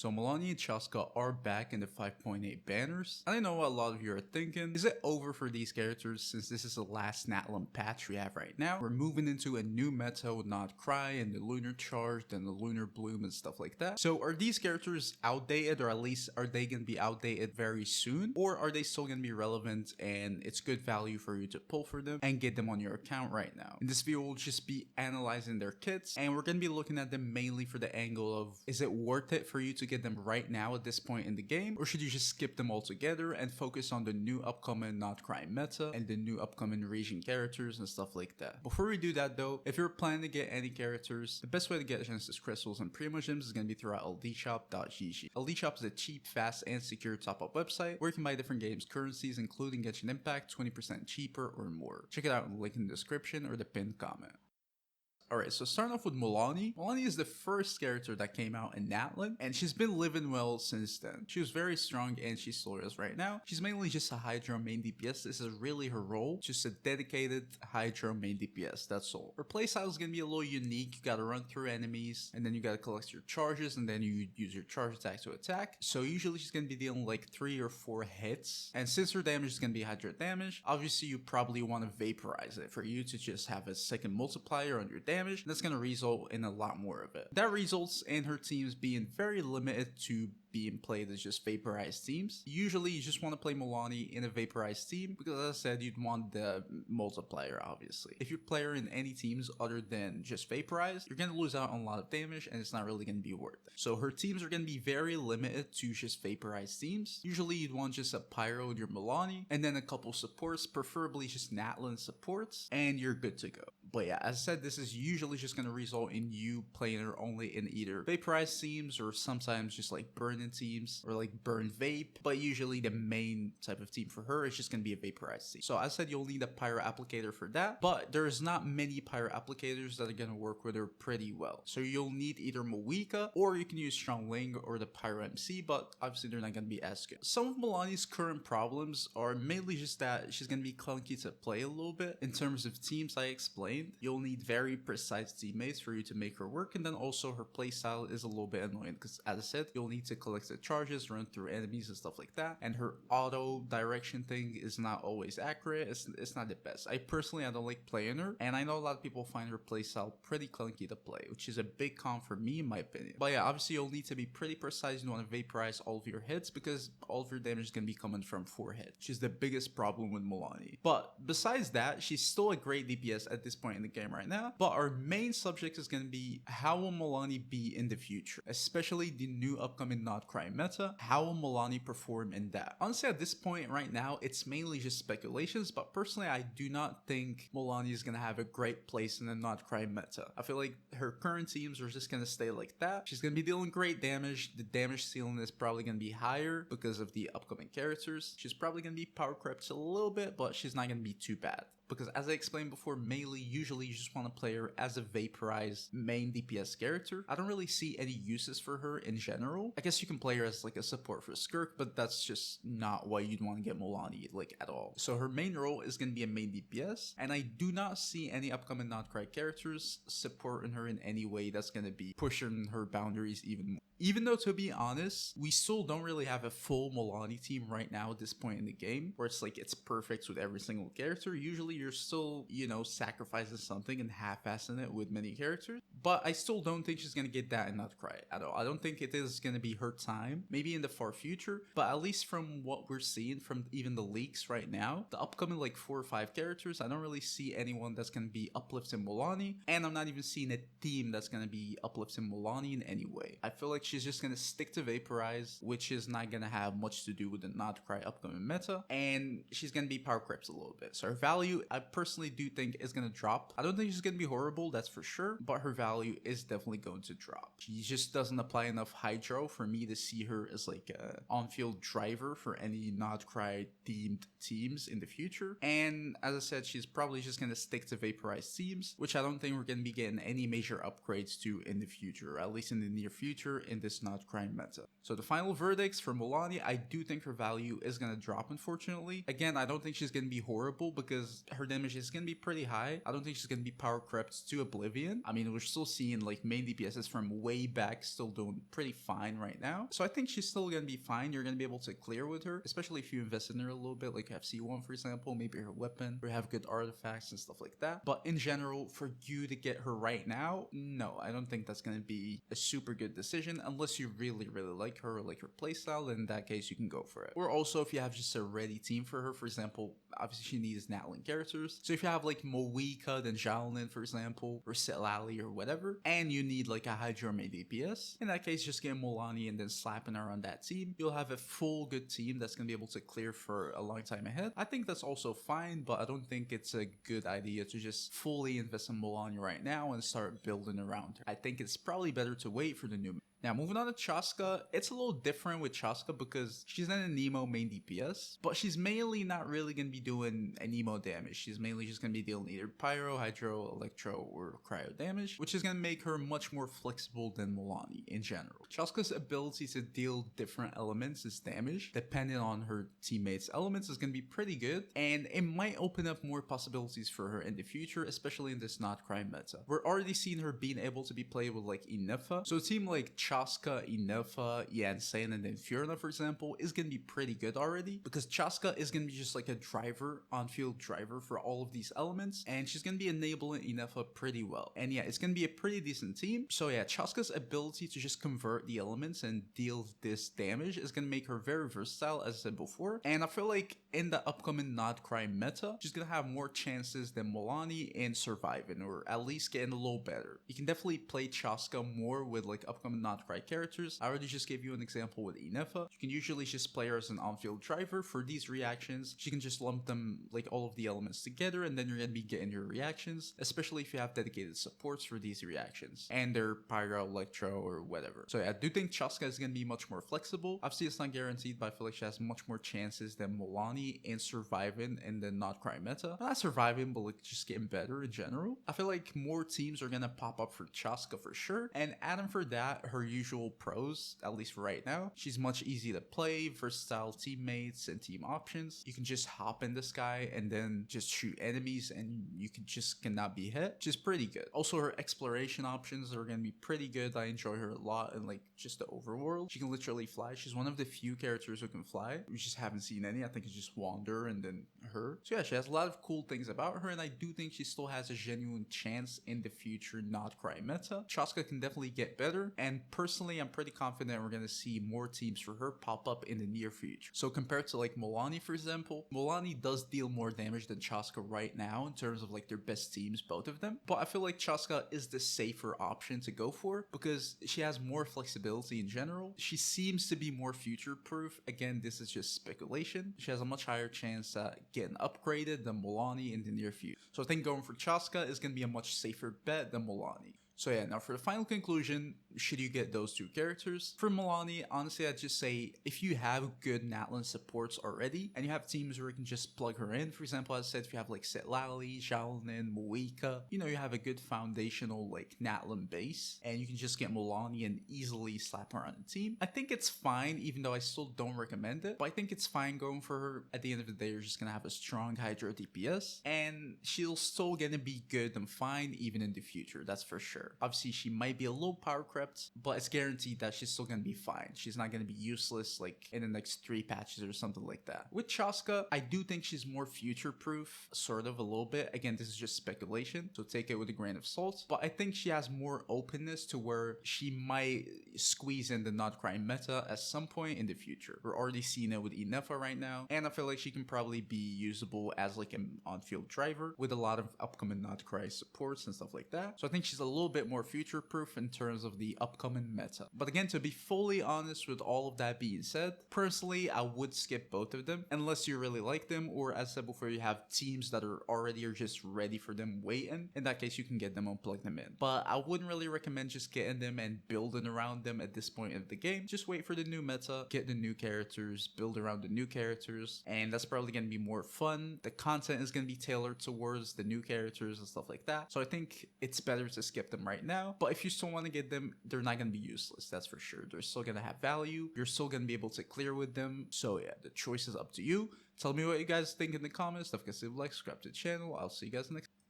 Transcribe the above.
So Mualani and Chasca are back in the 5.8 banners, and I know what a lot of you are thinking, is it over for these characters since this is the last Natlan patch we have right now? We're moving into a new meta with Nod-Krai and the Lunar Charged and the Lunar Bloom and stuff like that. So are these characters outdated, or at least are they going to be outdated very soon? Or are they still going to be relevant and it's good value for you to pull for them and get them on your account right now? In this video we'll just be analyzing their kits, and we're going to be looking at them mainly for the angle of, is it worth it for you to get them right now at this point in the game, or should you just skip them altogether and focus on the new upcoming Nod-Krai meta and the new upcoming region characters and stuff like that? Before we do that though, if you're planning to get any characters, the best way to get Genesis crystals and primo gems is going to be through ldshop.gg. ldshop is a cheap, fast, and secure top-up website where you can buy different games currencies including Genshin Impact 20% cheaper or more. Check it out in the link in the description or the pinned comment. Alright, so starting off with Mualani. Mualani is the first character that came out in Natlan, and she's been living well since then. She was very strong and she still is right now. She's mainly just a Hydra main DPS. This is really her role, just a dedicated Hydra main DPS, that's all. Her playstyle is going to be a little unique. You gotta run through enemies, and then you gotta collect your charges, and then you use your charge attack to attack. So usually she's going to be dealing like 3 or 4 hits, and since her damage is going to be Hydra damage, obviously you probably want to vaporize it for you to just have a second multiplier on your damage. That's going to result in a lot more of it. That results in her teams being very limited to being played as just vaporized teams. Usually you just want to play Mualani in a vaporized team because, as I said, you'd want the multiplier obviously. If you player in any teams other than just vaporized, you're going to lose out on a lot of damage and it's not really going to be worth it. So her teams are going to be very limited to just vaporized teams. Usually you'd want just a pyro in your Mualani and then a couple supports, preferably just Natlan supports, and you're good to go. But yeah, as I said, this is usually just going to result in you playing her only in either vaporized teams or sometimes just like burn in teams or like burn vape, but usually the main type of team for her is just going to be a vaporized team. So as I said, you'll need a pyro applicator for that, but there's not many pyro applicators that are going to work with her pretty well. So you'll need either Moika, or you can use Strong Ling or the pyro MC, but obviously they're not going to be as good. Some of Mualani's current problems are mainly just that she's going to be clunky to play a little bit. In terms of teams I explained, you'll need very precise teammates for you to make her work, and then also her playstyle is a little bit annoying because, as I said, you'll need to collect the charges, run through enemies and stuff like that, and her auto direction thing is not always accurate. It's not the best. I don't like playing her, and I know a lot of people find her playstyle pretty clunky to play, which is a big con for me in my opinion. But yeah, obviously you'll need to be pretty precise. You want to vaporize all of your hits because all of your damage is going to be coming from 4 hits, which is the biggest problem with Mualani. But besides that, she's still a great DPS at this point in the game right now. But our main subject is going to be, how will Mualani be in the future, especially the new upcoming Nod-Krai meta? How will Mualani perform in that? Honestly, at this point right now, it's mainly just speculations, but personally I do not think Mualani is going to have a great place in the Nod-Krai meta. I feel like her current teams are just going to stay like that. She's going to be dealing great damage. The damage ceiling is probably going to be higher because of the upcoming characters. She's probably going to be power crept a little bit, but she's not going to be too bad. Because as I explained before, mainly, usually you just want to play her as a vaporized main DPS character. I don't really see any uses for her in general. I guess you can play her as like a support for Skirk, but that's just not why you'd want to get Mualani like at all. So her main role is going to be a main DPS, and I do not see any upcoming Nod-Krai characters supporting her in any way that's going to be pushing her boundaries even more. Even though, to be honest, we still don't really have a full Mualani team right now at this point in the game, where it's like it's perfect with every single character. Usually you're still, you know, sacrificing something and half-assing it with many characters. But I still don't think she's going to get that in Nod-Krai at all. I don't think it is going to be her time, maybe in the far future, but at least from what we're seeing from even the leaks right now, the upcoming like 4 or 5 characters, I don't really see anyone that's going to be uplifting Mualani, and I'm not even seeing a team that's going to be uplifting Mualani in any way. I feel like she's just going to stick to vaporize, which is not going to have much to do with the Nod-Krai upcoming meta, and she's going to be power crept a little bit. So her value, I personally do think, is going to drop. I don't think she's going to be horrible, that's for sure, but her value is definitely going to drop. She just doesn't apply enough Hydro for me to see her as like a on-field driver for any Nod-Krai themed teams in the future. And as I said, she's probably just going to stick to vaporized teams, which I don't think we're going to be getting any major upgrades to in the future, or at least in the near future in this Nod-Krai meta. So the final verdicts for Mualani, I do think her value is going to drop, unfortunately. Again, I don't think she's going to be horrible because her damage is going to be pretty high. I don't think she's going to be power crept to oblivion. I mean, we're still still seeing like main DPSs from way back still doing pretty fine right now. So I think she's still gonna be fine. You're gonna be able to clear with her, especially if you invest in her a little bit, like you have C1 for example, maybe her weapon, or have good artifacts and stuff like that. But in general, for you to get her right now, no, I don't think that's gonna be a super good decision unless you really like her or like her playstyle. Then in that case you can go for it. Or also if you have just a ready team for her, for example, obviously she needs Natlan characters. So if you have like Moika, then Xiaolin for example, or Setlali or whatever, and you need like a Hydra main DPS, in that case just get Mualani and then slapping her on that team. You'll have a full good team that's gonna be able to clear for a long time ahead. I think that's also fine, but I don't think it's a good idea to just fully invest in Mualani right now and start building around her. I think it's probably better to wait for the new. Now, moving on to Chasca, it's a little different with Chasca because she's not an emo main DPS, but she's mainly not really going to be doing an emo damage. She's mainly just going to be dealing either Pyro, Hydro, Electro, or Cryo damage, which is going to make her much more flexible than Mualani in general. Chasca's ability to deal different elements as damage, depending on her teammates' elements, is going to be pretty good, and it might open up more possibilities for her in the future, especially in this Nod-Krai meta. We're already seeing her being able to be played with like Inefa, so a team like Chasca, Inefa, Yansen, and then Fiorna, for example, is going to be pretty good already because Chasca is going to be just like a driver, on-field driver for all of these elements, and she's going to be enabling Inefa pretty well. And yeah, it's going to be a pretty decent team. So yeah, Chasca's ability to just convert the elements and deal this damage is going to make her very versatile, as I said before. And I feel like in the upcoming Nod-Krai meta, she's going to have more chances than Mualani in surviving, or at least getting a little better. You can definitely play Chasca more with like upcoming Nod-Krai characters. I already just gave you an example with Inefa. You can usually just play her as an on-field driver for these reactions. She can just lump them, like all of the elements together, and then you're gonna be getting your reactions, especially if you have dedicated supports for these reactions and they're Pyro, Electro, or whatever. So yeah, I do think Chasca is gonna be much more flexible. Obviously it's not guaranteed, but I feel like she has much more chances than Mualani in surviving in the Nod-Krai meta. Not surviving, but like just getting better in general. I feel like more teams are gonna pop up for Chasca for sure, and adding for that her usual pros, at least for right now. She's much easy to play, versatile teammates and team options. You can just hop in the sky and then just shoot enemies and you cannot be hit, which is pretty good. Also her exploration options are gonna be pretty good. I enjoy her a lot, and like just the overworld. She can literally fly. She's one of the few characters who can fly. We just haven't seen any. I think it's just Wander and then her. So yeah, she has a lot of cool things about her, and I do think she still has a genuine chance in the future Nod-Krai meta. Chasca can definitely get better, and personally I'm pretty confident we're going to see more teams for her pop up in the near future. So compared to like Mualani for example, Mualani does deal more damage than Chasca right now in terms of like their best teams, both of them, but I feel like Chasca is the safer option to go for because she has more flexibility in general. She seems to be more future proof. Again, this is just speculation. She has a much higher chance at getting upgraded than Mualani in the near future. So I think going for Chasca is going to be a much safer bet than Mualani. So yeah, now for the final conclusion, should you get those two characters? For Mualani, honestly, I'd just say if you have good Natlan supports already and you have teams where you can just plug her in, for example, as I said, if you have like Setlali, Xiaolin, Moika, you know, you have a good foundational like Natlan base and you can just get Mualani and easily slap her on the team. I think it's fine, even though I still don't recommend it, but I think it's fine going for her. At the end of the day, you're just gonna have a strong Hydro DPS and she'll still gonna be good and fine even in the future, that's for sure. Obviously, she might be a little power crept, but it's guaranteed that she's still gonna be fine. She's not gonna be useless like in the next 3 patches or something like that. With Chasca, I do think she's more future-proof, sort of a little bit. Again, this is just speculation, so take it with a grain of salt. But I think she has more openness to where she might squeeze in the Nod-Krai meta at some point in the future. We're already seeing it with Inefa right now, and I feel like she can probably be usable as like an on-field driver with a lot of upcoming Nod-Krai supports and stuff like that. So I think she's a little bit more future-proof in terms of the upcoming meta. But again, to be fully honest, with all of that being said, personally, I would skip both of them unless you really like them, or as I said before, you have teams that are already or just ready for them waiting. In that case, you can get them and plug them in. But I wouldn't really recommend just getting them and building around them at this point of the game. Just wait for the new meta, get the new characters, build around the new characters, and that's probably going to be more fun. The content is going to be tailored towards the new characters and stuff like that. So I think it's better to skip them right now. But if you still want to get them, they're not going to be useless, that's for sure. They're still going to have value. You're still going to be able to clear with them. So yeah, the choice is up to you. Tell me what you guys think in the comments. Don't forget to leave a like, subscribe to the channel. I'll see you guys next time.